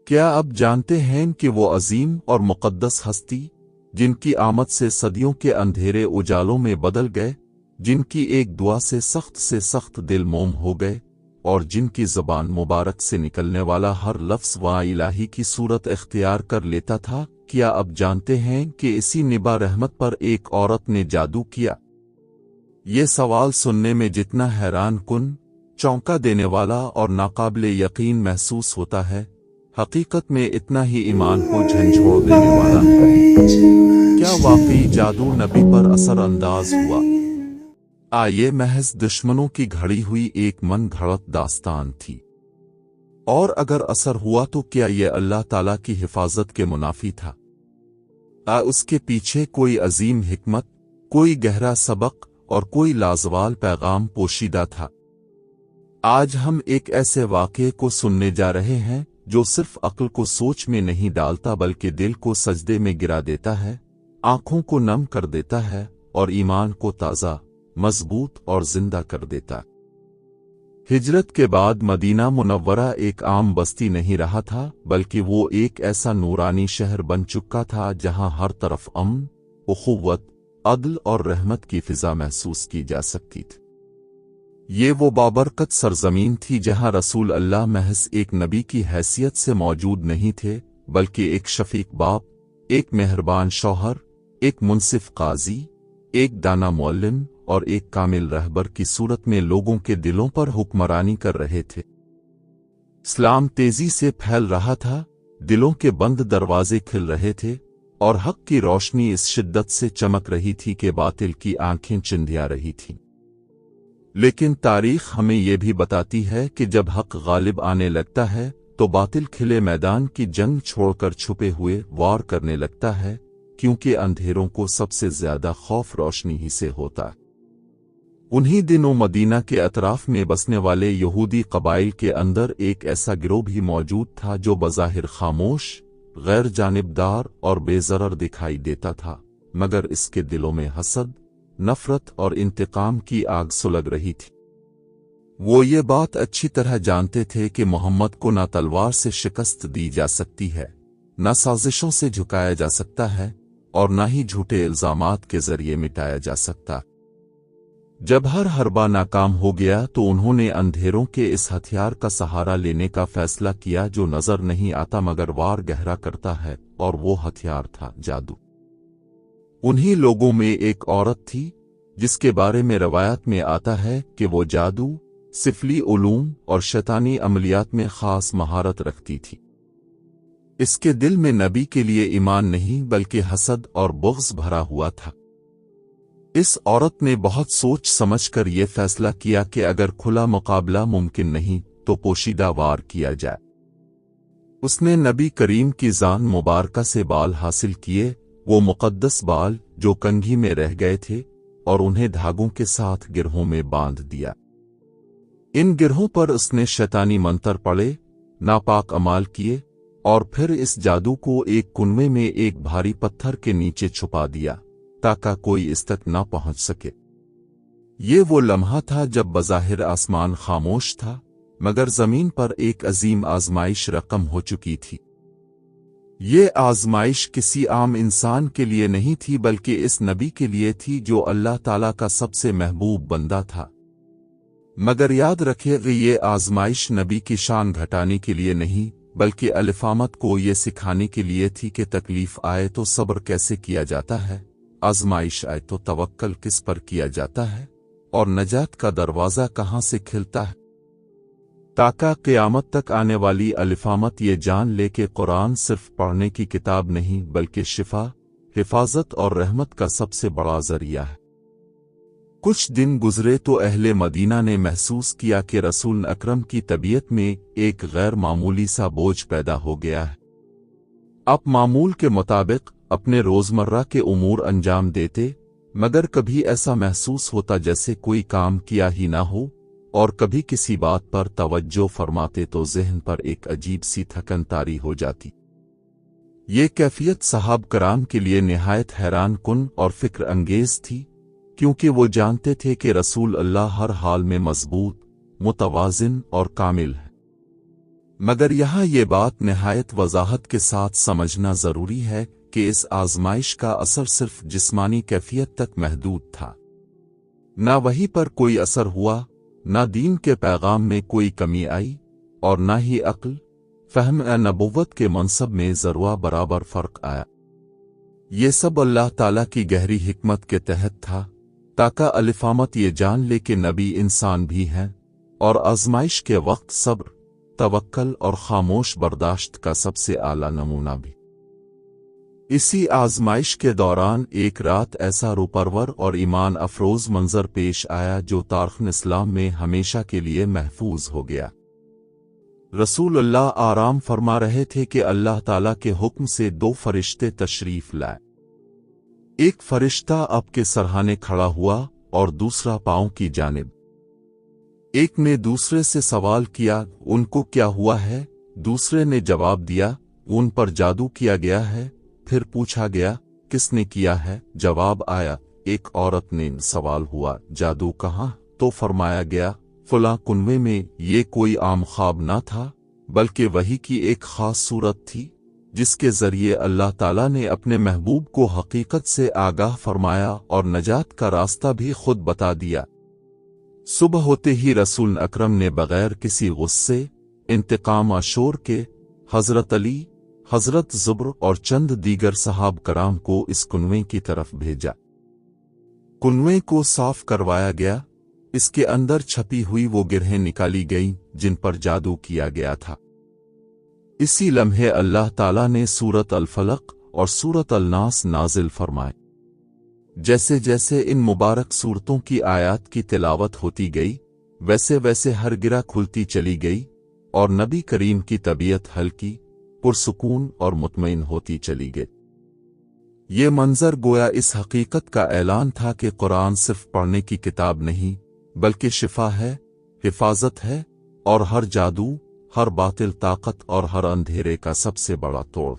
کیا اب جانتے ہیں کہ وہ عظیم اور مقدس ہستی جن کی آمد سے صدیوں کے اندھیرے اجالوں میں بدل گئے، جن کی ایک دعا سے سخت دل موم ہو گئے، اور جن کی زبان مبارک سے نکلنے والا ہر لفظ وا الہی کی صورت اختیار کر لیتا تھا، کیا اب جانتے ہیں کہ اسی نبا رحمت پر ایک عورت نے جادو کیا؟ یہ سوال سننے میں جتنا حیران کن، چونکا دینے والا اور ناقابل یقین محسوس ہوتا ہے، حقیقت میں اتنا ہی ایمان کو جھنجھوڑ دینے والا ہے۔ کیا واقعی جادو نبی پر اثر انداز ہوا؟ یہ محض دشمنوں کی گھڑی ہوئی ایک من گھڑت داستان تھی؟ اور اگر اثر ہوا تو کیا یہ اللہ تعالیٰ کی حفاظت کے منافی تھا؟ اس کے پیچھے کوئی عظیم حکمت، کوئی گہرا سبق اور کوئی لازوال پیغام پوشیدہ تھا؟ آج ہم ایک ایسے واقعے کو سننے جا رہے ہیں جو صرف عقل کو سوچ میں نہیں ڈالتا بلکہ دل کو سجدے میں گرا دیتا ہے، آنکھوں کو نم کر دیتا ہے اور ایمان کو تازہ، مضبوط اور زندہ کر دیتا۔ ہجرت کے بعد مدینہ منورہ ایک عام بستی نہیں رہا تھا، بلکہ وہ ایک ایسا نورانی شہر بن چکا تھا جہاں ہر طرف امن، اخوت، عدل اور رحمت کی فضا محسوس کی جا سکتی تھی۔ یہ وہ بابرکت سرزمین تھی جہاں رسول اللہ محض ایک نبی کی حیثیت سے موجود نہیں تھے، بلکہ ایک شفیق باپ، ایک مہربان شوہر، ایک منصف قاضی، ایک دانا معلم اور ایک کامل رہبر کی صورت میں لوگوں کے دلوں پر حکمرانی کر رہے تھے۔ اسلام تیزی سے پھیل رہا تھا، دلوں کے بند دروازے کھل رہے تھے، اور حق کی روشنی اس شدت سے چمک رہی تھی کہ باطل کی آنکھیں چندھیا رہی تھیں۔ لیکن تاریخ ہمیں یہ بھی بتاتی ہے کہ جب حق غالب آنے لگتا ہے تو باطل کھلے میدان کی جنگ چھوڑ کر چھپے ہوئے وار کرنے لگتا ہے، کیونکہ اندھیروں کو سب سے زیادہ خوف روشنی ہی سے ہوتا ہے۔ انہی دنوں مدینہ کے اطراف میں بسنے والے یہودی قبائل کے اندر ایک ایسا گروہ بھی موجود تھا جو بظاہر خاموش، غیر جانبدار اور بے ضرر دکھائی دیتا تھا، مگر اس کے دلوں میں حسد، نفرت اور انتقام کی آگ سلگ رہی تھی۔ وہ یہ بات اچھی طرح جانتے تھے کہ محمد کو نہ تلوار سے شکست دی جا سکتی ہے، نہ سازشوں سے جھکایا جا سکتا ہے، اور نہ ہی جھوٹے الزامات کے ذریعے مٹایا جا سکتا۔ جب ہر حربہ ناکام ہو گیا تو انہوں نے اندھیروں کے اس ہتھیار کا سہارا لینے کا فیصلہ کیا جو نظر نہیں آتا مگر وار گہرا کرتا ہے، اور وہ ہتھیار تھا جادو۔ انہی لوگوں میں ایک عورت تھی جس کے بارے میں روایت میں آتا ہے کہ وہ جادو، سفلی علوم اور شیطانی عملیات میں خاص مہارت رکھتی تھی۔ اس کے دل میں نبی کے لیے ایمان نہیں بلکہ حسد اور بغض بھرا ہوا تھا۔ اس عورت نے بہت سوچ سمجھ کر یہ فیصلہ کیا کہ اگر کھلا مقابلہ ممکن نہیں تو پوشیدہ وار کیا جائے۔ اس نے نبی کریم کی ذات مبارکہ سے بال حاصل کیے، وہ مقدس بال جو کنگھی میں رہ گئے تھے، اور انہیں دھاگوں کے ساتھ گرہوں میں باندھ دیا۔ ان گرہوں پر اس نے شیطانی منتر پڑھے، ناپاک اعمال کیے، اور پھر اس جادو کو ایک کنویں میں ایک بھاری پتھر کے نیچے چھپا دیا تاکہ کوئی اس تک نہ پہنچ سکے۔ یہ وہ لمحہ تھا جب بظاہر آسمان خاموش تھا، مگر زمین پر ایک عظیم آزمائش رقم ہو چکی تھی۔ یہ آزمائش کسی عام انسان کے لیے نہیں تھی بلکہ اس نبی کے لیے تھی جو اللہ تعالیٰ کا سب سے محبوب بندہ تھا۔ مگر یاد رکھے کہ یہ آزمائش نبی کی شان گھٹانے کے لیے نہیں بلکہ الفامت کو یہ سکھانے کے لیے تھی کہ تکلیف آئے تو صبر کیسے کیا جاتا ہے، آزمائش آئے تو توکل کس پر کیا جاتا ہے، اور نجات کا دروازہ کہاں سے کھلتا ہے، تاکہ قیامت تک آنے والی الفامت یہ جان لے کہ قرآن صرف پڑھنے کی کتاب نہیں بلکہ شفا، حفاظت اور رحمت کا سب سے بڑا ذریعہ ہے۔ کچھ دن گزرے تو اہل مدینہ نے محسوس کیا کہ رسول اکرم کی طبیعت میں ایک غیر معمولی سا بوجھ پیدا ہو گیا ہے۔ آپ معمول کے مطابق اپنے روزمرہ کے امور انجام دیتے، مگر کبھی ایسا محسوس ہوتا جیسے کوئی کام کیا ہی نہ ہو، اور کبھی کسی بات پر توجہ فرماتے تو ذہن پر ایک عجیب سی تھکن طاری ہو جاتی۔ یہ کیفیت صحابہ کرام کے لیے نہایت حیران کن اور فکر انگیز تھی، کیونکہ وہ جانتے تھے کہ رسول اللہ ہر حال میں مضبوط، متوازن اور کامل ہے۔ مگر یہاں یہ بات نہایت وضاحت کے ساتھ سمجھنا ضروری ہے کہ اس آزمائش کا اثر صرف جسمانی کیفیت تک محدود تھا۔ نہ وحی پر کوئی اثر ہوا، نہ دین کے پیغام میں کوئی کمی آئی، اور نہ ہی عقل، فہم نبوت کے منصب میں ذرہ برابر فرق آیا۔ یہ سب اللہ تعالیٰ کی گہری حکمت کے تحت تھا، تاکہ الفامت یہ جان لے کہ نبی انسان بھی ہیں، اور آزمائش کے وقت صبر، توکل اور خاموش برداشت کا سب سے اعلیٰ نمونہ بھی۔ اسی آزمائش کے دوران ایک رات ایسا روپرور اور ایمان افروز منظر پیش آیا جو تاریخ اسلام میں ہمیشہ کے لیے محفوظ ہو گیا۔ رسول اللہ آرام فرما رہے تھے کہ اللہ تعالیٰ کے حکم سے دو فرشتے تشریف لائے۔ ایک فرشتہ اب کے سرہانے کھڑا ہوا اور دوسرا پاؤں کی جانب۔ ایک نے دوسرے سے سوال کیا، ان کو کیا ہوا ہے؟ دوسرے نے جواب دیا، ان پر جادو کیا گیا ہے۔ پھر پوچھا گیا، کس نے کیا ہے؟ جواب آیا، ایک عورت نے۔ سوال ہوا، جادو کہاں؟ تو فرمایا گیا، فلاں کنویں میں۔ یہ کوئی عام خواب نہ تھا، بلکہ وحی کی ایک خاص صورت تھی، جس کے ذریعے اللہ تعالیٰ نے اپنے محبوب کو حقیقت سے آگاہ فرمایا اور نجات کا راستہ بھی خود بتا دیا۔ صبح ہوتے ہی رسول اکرم نے بغیر کسی غصے، انتقام و شور کے حضرت علی، حضرت زبر اور چند دیگر صحاب کرام کو اس کنویں کی طرف بھیجا۔ کنویں کو صاف کروایا گیا، اس کے اندر چھپی ہوئی وہ گرہیں نکالی گئیں جن پر جادو کیا گیا تھا۔ اسی لمحے اللہ تعالیٰ نے سورۃ الفلق اور سورۃ الناس نازل فرمائے۔ جیسے جیسے ان مبارک سورتوں کی آیات کی تلاوت ہوتی گئی، ویسے ویسے ہر گرہ کھلتی چلی گئی، اور نبی کریم کی طبیعت ہلکی، پرسکون اور مطمئن ہوتی چلی گئی۔ یہ منظر گویا اس حقیقت کا اعلان تھا کہ قرآن صرف پڑھنے کی کتاب نہیں، بلکہ شفا ہے، حفاظت ہے، اور ہر جادو، ہر باطل طاقت اور ہر اندھیرے کا سب سے بڑا توڑ۔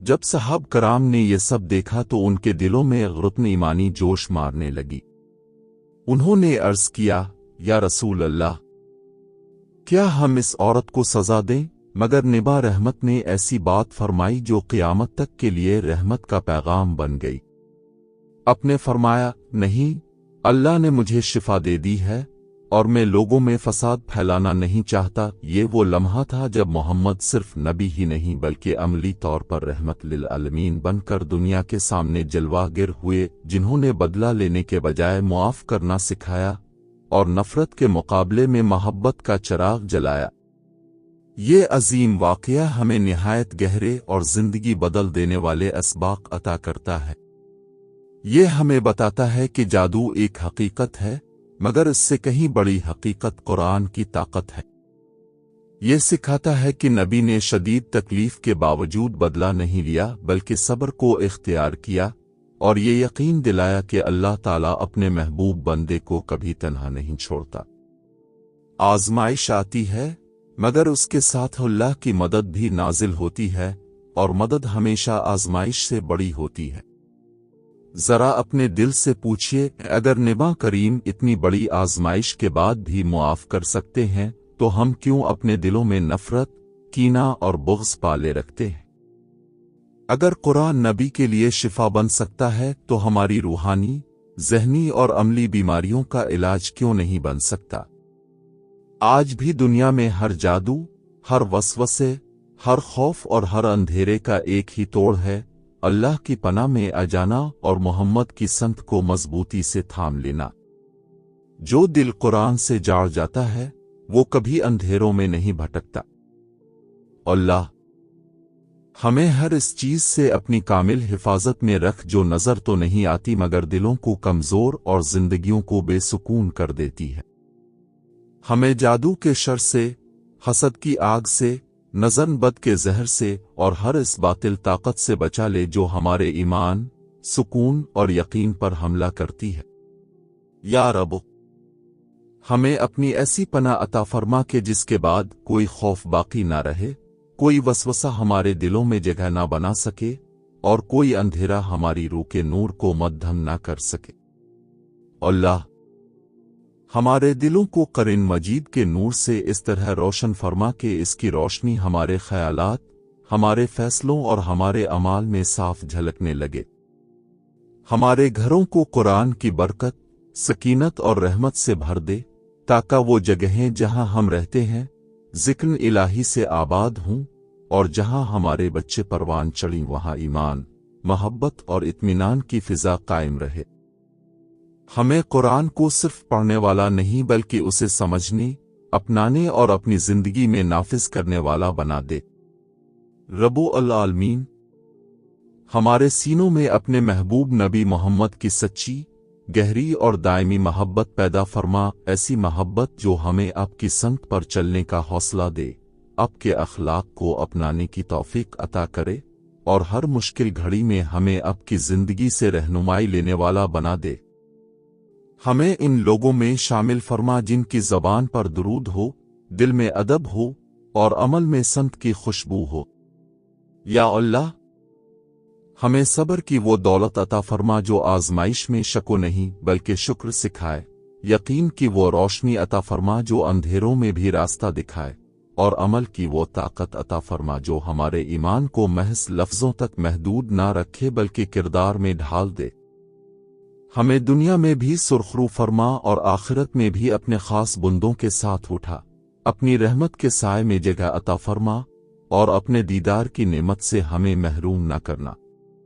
جب صحاب کرام نے یہ سب دیکھا تو ان کے دلوں میں غرتن ایمانی جوش مارنے لگی۔ انہوں نے عرض کیا، یا رسول اللہ، کیا ہم اس عورت کو سزا دیں؟ مگر نبا رحمت نے ایسی بات فرمائی جو قیامت تک کے لیے رحمت کا پیغام بن گئی۔ اپنے فرمایا، نہیں، اللہ نے مجھے شفا دے دی ہے، اور میں لوگوں میں فساد پھیلانا نہیں چاہتا۔ یہ وہ لمحہ تھا جب محمد صرف نبی ہی نہیں بلکہ عملی طور پر رحمت للعالمین بن کر دنیا کے سامنے جلوہ گر ہوئے، جنہوں نے بدلہ لینے کے بجائے معاف کرنا سکھایا اور نفرت کے مقابلے میں محبت کا چراغ جلایا۔ یہ عظیم واقعہ ہمیں نہایت گہرے اور زندگی بدل دینے والے اسباق عطا کرتا ہے۔ یہ ہمیں بتاتا ہے کہ جادو ایک حقیقت ہے، مگر اس سے کہیں بڑی حقیقت قرآن کی طاقت ہے۔ یہ سکھاتا ہے کہ نبی نے شدید تکلیف کے باوجود بدلہ نہیں لیا بلکہ صبر کو اختیار کیا، اور یہ یقین دلایا کہ اللہ تعالیٰ اپنے محبوب بندے کو کبھی تنہا نہیں چھوڑتا۔ آزمائش آتی ہے، مگر اس کے ساتھ اللہ کی مدد بھی نازل ہوتی ہے، اور مدد ہمیشہ آزمائش سے بڑی ہوتی ہے۔ ذرا اپنے دل سے پوچھئے، اگر نبی کریم اتنی بڑی آزمائش کے بعد بھی معاف کر سکتے ہیں تو ہم کیوں اپنے دلوں میں نفرت، کینہ اور بغض پالے رکھتے ہیں؟ اگر قرآن نبی کے لیے شفا بن سکتا ہے تو ہماری روحانی، ذہنی اور عملی بیماریوں کا علاج کیوں نہیں بن سکتا؟ آج بھی دنیا میں ہر جادو، ہر وسوسے، ہر خوف اور ہر اندھیرے کا ایک ہی توڑ ہے، اللہ کی پناہ میں آ جانا اور محمد کی سنت کو مضبوطی سے تھام لینا۔ جو دل قرآن سے جاڑ جاتا ہے وہ کبھی اندھیروں میں نہیں بھٹکتا۔ اللہ ہمیں ہر اس چیز سے اپنی کامل حفاظت میں رکھ جو نظر تو نہیں آتی مگر دلوں کو کمزور اور زندگیوں کو بے سکون کر دیتی ہے۔ ہمیں جادو کے شر سے، حسد کی آگ سے، نظر بد کے زہر سے اور ہر اس باطل طاقت سے بچا لے جو ہمارے ایمان، سکون اور یقین پر حملہ کرتی ہے۔ یا رب، ہمیں اپنی ایسی پناہ عطا فرما کہ جس کے بعد کوئی خوف باقی نہ رہے، کوئی وسوسہ ہمارے دلوں میں جگہ نہ بنا سکے، اور کوئی اندھیرا ہماری روح کے نور کو مدھم نہ کر سکے۔ اللہ ہمارے دلوں کو قرآن مجید کے نور سے اس طرح روشن فرما کہ اس کی روشنی ہمارے خیالات، ہمارے فیصلوں اور ہمارے اعمال میں صاف جھلکنے لگے۔ ہمارے گھروں کو قرآن کی برکت، سکینت اور رحمت سے بھر دے، تاکہ وہ جگہیں جہاں ہم رہتے ہیں ذکر الہی سے آباد ہوں، اور جہاں ہمارے بچے پروان چڑھیں وہاں ایمان، محبت اور اطمینان کی فضا قائم رہے۔ ہمیں قرآن کو صرف پڑھنے والا نہیں بلکہ اسے سمجھنے، اپنانے اور اپنی زندگی میں نافذ کرنے والا بنا دے۔ رب العالمین ہمارے سینوں میں اپنے محبوب نبی محمد کی سچی، گہری اور دائمی محبت پیدا فرما، ایسی محبت جو ہمیں آپ کی سنت پر چلنے کا حوصلہ دے، آپ کے اخلاق کو اپنانے کی توفیق عطا کرے، اور ہر مشکل گھڑی میں ہمیں آپ کی زندگی سے رہنمائی لینے والا بنا دے۔ ہمیں ان لوگوں میں شامل فرما جن کی زبان پر درود ہو، دل میں ادب ہو، اور عمل میں سنت کی خوشبو ہو۔ یا اللہ ہمیں صبر کی وہ دولت عطا فرما جو آزمائش میں شک و نہیں بلکہ شکر سکھائے، یقین کی وہ روشنی عطا فرما جو اندھیروں میں بھی راستہ دکھائے، اور عمل کی وہ طاقت عطا فرما جو ہمارے ایمان کو محض لفظوں تک محدود نہ رکھے بلکہ کردار میں ڈھال دے۔ ہمیں دنیا میں بھی سرخرو فرما اور آخرت میں بھی اپنے خاص بندوں کے ساتھ اٹھا، اپنی رحمت کے سائے میں جگہ عطا فرما، اور اپنے دیدار کی نعمت سے ہمیں محروم نہ کرنا۔